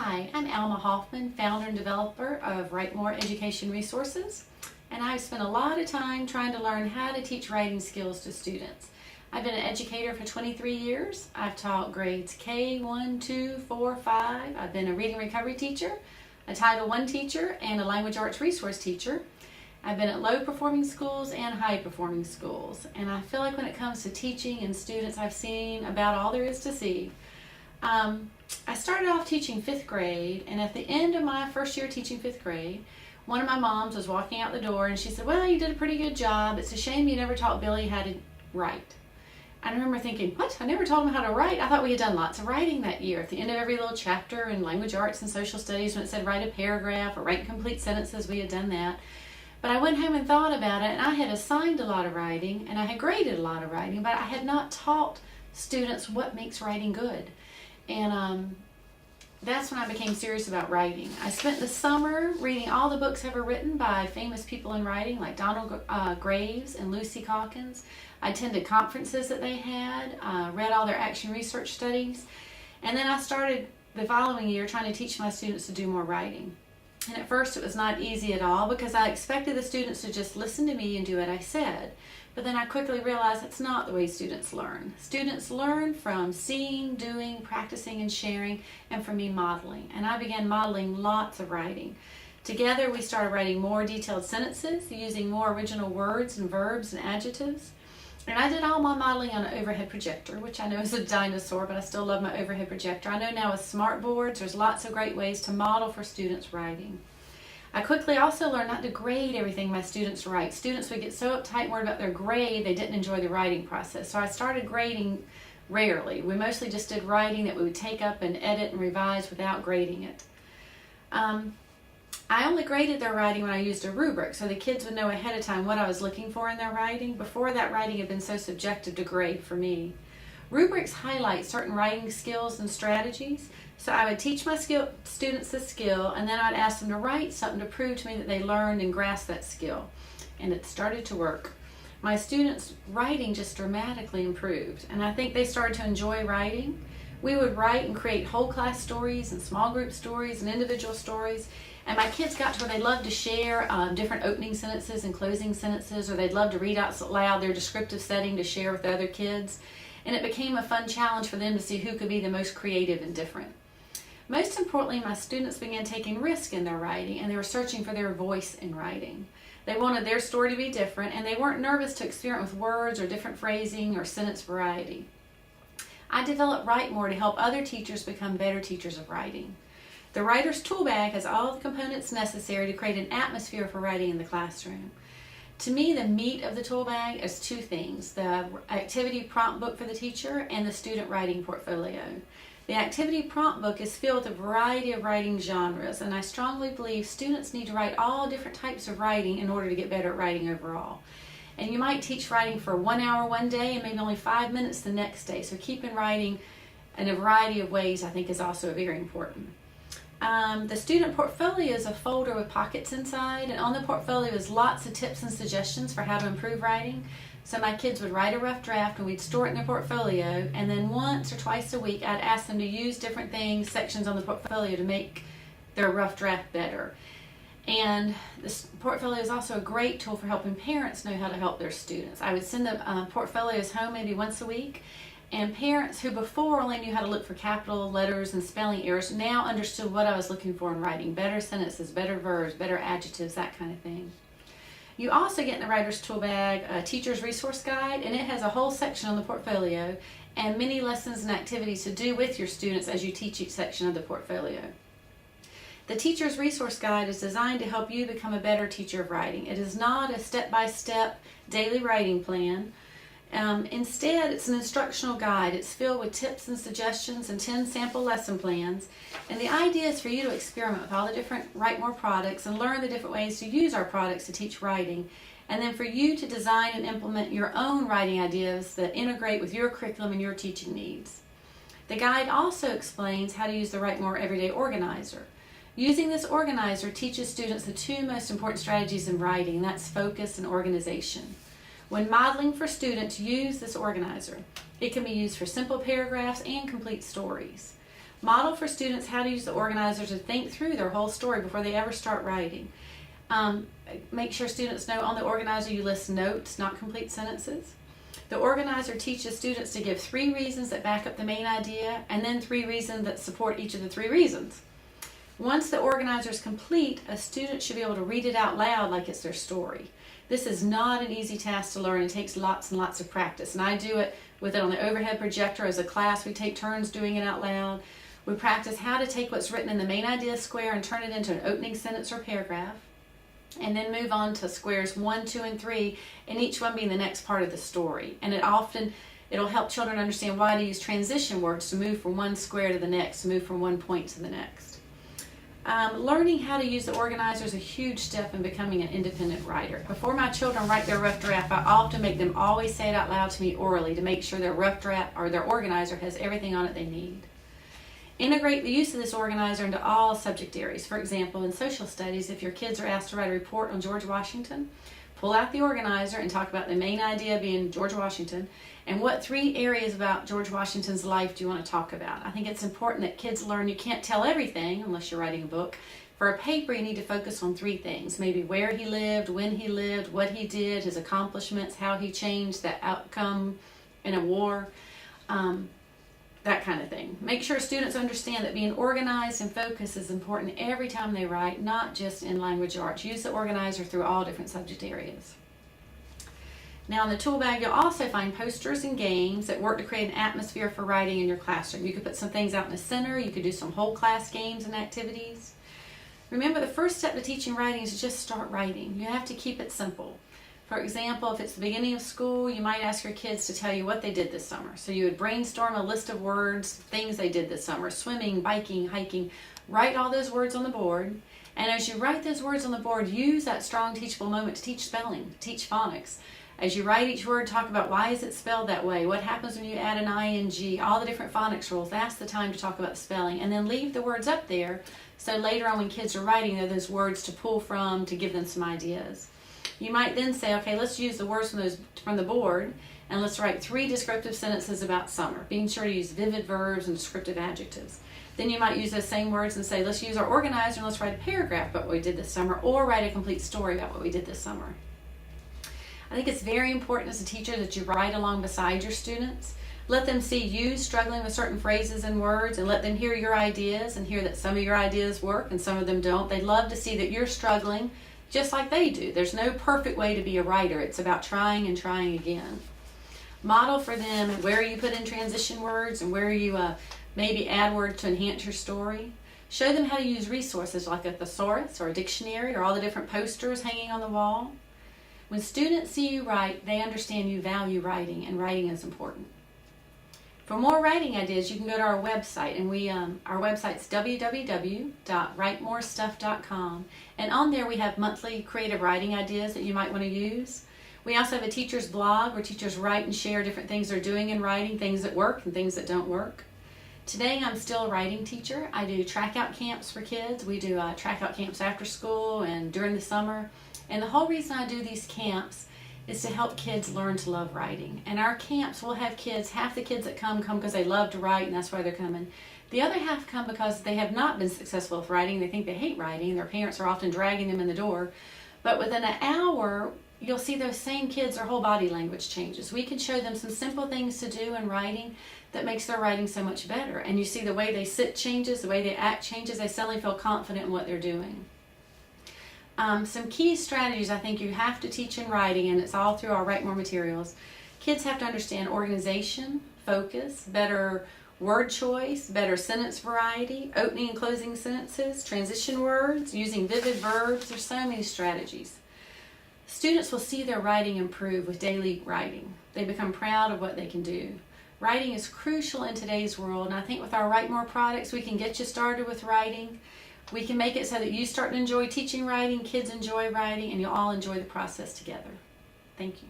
Hi, I'm Alma Hoffmann, founder and developer of Write More Education Resources, and I've spent a lot of time trying to learn how to teach writing skills to students. I've been an educator for 23 years. I've taught grades K, 1, 2, 4, 5. I've been a reading recovery teacher, a Title I teacher, and a language arts resource teacher. I've been at low performing schools and high performing schools, and I feel like when it comes to teaching and students, I've seen about all there is to see. I started off teaching 5th grade, and at the end of my first year teaching 5th grade, one of my moms was walking out the door and she said, "Well, you did a pretty good job. It's a shame you never taught Billy how to write." I remember thinking, what? I never taught him how to write? I thought we had done lots of writing that year. At the end of every little chapter in language arts and social studies, when it said write a paragraph or write complete sentences, we had done that. But I went home and thought about it, and I had assigned a lot of writing and I had graded a lot of writing, but I had not taught students what makes writing good. And that's when I became serious about writing. I spent the summer reading all the books ever written by famous people in writing, like Donald Graves and Lucy Calkins. I attended conferences that they had, read all their action research studies, and then I started the following year trying to teach my students to do more writing. And at first it was not easy at all because I expected the students to just listen to me and do what I said. But then I quickly realized that's not the way students learn. Students learn from seeing, doing, practicing, and sharing, and from me modeling. And I began modeling lots of writing. Together we started writing more detailed sentences, using more original words and verbs and adjectives. And I did all my modeling on an overhead projector, which I know is a dinosaur, but I still love my overhead projector. I know now with smart boards, there's lots of great ways to model for students writing. I quickly also learned not to grade everything my students write. Students would get so uptight and worried about their grade, they didn't enjoy the writing process. So I started grading rarely. We mostly just did writing that we would take up and edit and revise without grading it. I only graded their writing when I used a rubric, so the kids would know ahead of time what I was looking for in their writing. Before that, writing had been so subjective to grade for me. Rubrics highlight certain writing skills and strategies, so I would teach my students the skill, and then I'd ask them to write something to prove to me that they learned and grasped that skill, and it started to work. My students' writing just dramatically improved, and I think they started to enjoy writing. We would write and create whole class stories and small group stories and individual stories, and my kids got to where they loved to share different opening sentences and closing sentences, or they'd love to read out loud their descriptive setting to share with the other kids. And it became a fun challenge for them to see who could be the most creative and different. Most importantly, my students began taking risk in their writing, and they were searching for their voice in writing. They wanted their story to be different, and they weren't nervous to experiment with words or different phrasing or sentence variety. I developed Write More to help other teachers become better teachers of writing. The Writer's Tool Bag has all the components necessary to create an atmosphere for writing in the classroom. To me, the meat of the tool bag is two things: the activity prompt book for the teacher and the student writing portfolio. The activity prompt book is filled with a variety of writing genres, and I strongly believe students need to write all different types of writing in order to get better at writing overall. And you might teach writing for 1 hour one day and maybe only 5 minutes the next day, so keeping writing in a variety of ways I think is also very important. The student portfolio is a folder with pockets inside, and on the portfolio is lots of tips and suggestions for how to improve writing. So my kids would write a rough draft and we'd store it in their portfolio, and then once or twice a week I'd ask them to use different things, sections on the portfolio to make their rough draft better. And this portfolio is also a great tool for helping parents know how to help their students. I would send the portfolios home maybe once a week, and parents who before only knew how to look for capital letters and spelling errors now understood what I was looking for in writing: better sentences, better verbs, better adjectives, that kind of thing. You also get in the Writer's Tool Bag a teacher's resource guide, and it has a whole section on the portfolio and many lessons and activities to do with your students as you teach each section of the portfolio. The teacher's resource guide is designed to help you become a better teacher of writing. It is not a step-by-step daily writing plan. Instead, it's an instructional guide. It's filled with tips and suggestions and 10 sample lesson plans. And the idea is for you to experiment with all the different Write More products and learn the different ways to use our products to teach writing. And then for you to design and implement your own writing ideas that integrate with your curriculum and your teaching needs. The guide also explains how to use the Write More Everyday Organizer. Using this organizer teaches students the two most important strategies in writing, and that's focus and organization. When modeling for students, use this organizer. It can be used for simple paragraphs and complete stories. Model for students how to use the organizer to think through their whole story before they ever start writing. Make sure students know on the organizer you list notes, not complete sentences. The organizer teaches students to give 3 reasons that back up the main idea, and then 3 reasons that support each of the 3 reasons. Once the organizer is complete, a student should be able to read it out loud like it's their story. This is not an easy task to learn. It takes lots and lots of practice. And I do it with it on the overhead projector. As a class, we take turns doing it out loud. We practice how to take what's written in the main idea square and turn it into an opening sentence or paragraph. And then move on to squares 1, 2, and 3, and each one being the next part of the story. And it'll help children understand why to use transition words to move from one square to the next, to move from one point to the next. Learning how to use the organizer is a huge step in becoming an independent writer. Before my children write their rough draft, I often make them always say it out loud to me orally to make sure their rough draft or their organizer has everything on it they need. Integrate the use of this organizer into all subject areas. For example, in social studies, if your kids are asked to write a report on George Washington, pull out the organizer and talk about the main idea being George Washington, and what 3 areas about George Washington's life do you want to talk about. I think it's important that kids learn you can't tell everything unless you're writing a book. For a paper, you need to focus on 3 things. Maybe where he lived, when he lived, what he did, his accomplishments, how he changed the outcome in a war, that kind of thing. Make sure students understand that being organized and focused is important every time they write, not just in language arts. Use the organizer through all different subject areas. Now in the tool bag, you'll also find posters and games that work to create an atmosphere for writing in your classroom. You could put some things out in the center. You could do some whole class games and activities. Remember, the first step to teaching writing is to just start writing. You have to keep it simple. For example, if it's the beginning of school, you might ask your kids to tell you what they did this summer. So you would brainstorm a list of words, things they did this summer: swimming, biking, hiking. Write all those words on the board. And as you write those words on the board, use that strong teachable moment to teach spelling, teach phonics. As you write each word, talk about why is it spelled that way, what happens when you add an ing, all the different phonics rules. That's the time to talk about the spelling. And then leave the words up there so later on when kids are writing, there are those words to pull from to give them some ideas. You might then say, okay, let's use the words from the board and let's write 3 descriptive sentences about summer, being sure to use vivid verbs and descriptive adjectives. Then you might use those same words and say, let's use our organizer and let's write a paragraph about what we did this summer, or write a complete story about what we did this summer. I think it's very important as a teacher that you write along beside your students. Let them see you struggling with certain phrases and words, and let them hear your ideas and hear that some of your ideas work and some of them don't. They'd love to see that you're struggling just like they do. There's no perfect way to be a writer. It's about trying and trying again. Model for them where you put in transition words and where you maybe add words to enhance your story. Show them how to use resources like a thesaurus or a dictionary or all the different posters hanging on the wall. When students see you write, they understand you value writing, and writing is important. For more writing ideas, you can go to our website, and our website's www.writemorestuff.com, and on there we have monthly creative writing ideas that you might want to use. We also have a teacher's blog where teachers write and share different things they're doing in writing, things that work and things that don't work. Today I'm still a writing teacher. I do track out camps for kids. We do track out camps after school and during the summer. And the whole reason I do these camps is to help kids learn to love writing. And our camps will have kids, half the kids that come because they love to write and that's why they're coming. The other half come because they have not been successful with writing. They think they hate writing. Their parents are often dragging them in the door. But within an hour, you'll see those same kids, their whole body language changes. We can show them some simple things to do in writing that makes their writing so much better. And you see the way they sit changes, the way they act changes. They suddenly feel confident in what they're doing. Some key strategies I think you have to teach in writing, and it's all through our Write More materials. Kids have to understand organization, focus, better word choice, better sentence variety, opening and closing sentences, transition words, using vivid verbs. There's so many strategies. Students will see their writing improve with daily writing. They become proud of what they can do. Writing is crucial in today's world, and I think with our Write More products, we can get you started with writing. We can make it so that you start to enjoy teaching writing, kids enjoy writing, and you'll all enjoy the process together. Thank you.